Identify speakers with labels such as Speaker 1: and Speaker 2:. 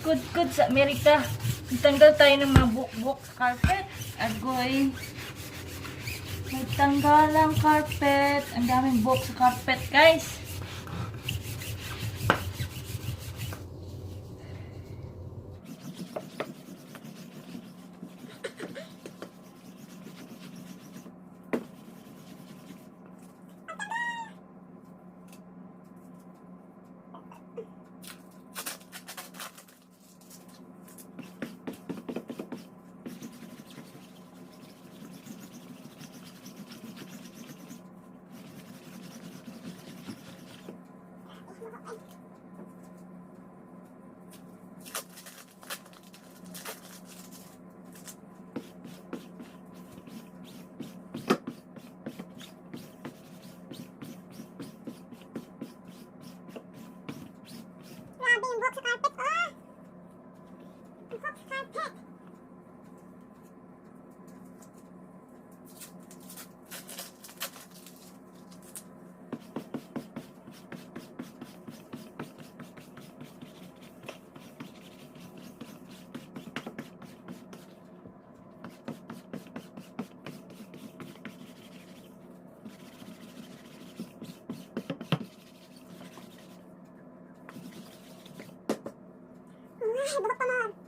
Speaker 1: kudkod sa Amerika. Tanggal tayo ng mga buhok sa carpet. Agoy. Magtanggal ang carpet. Ang daming buhok sa carpet, guys.
Speaker 2: Grabe yung buhok sa carpet, oh! Buhok sa carpet! Ay, buhok pa mo!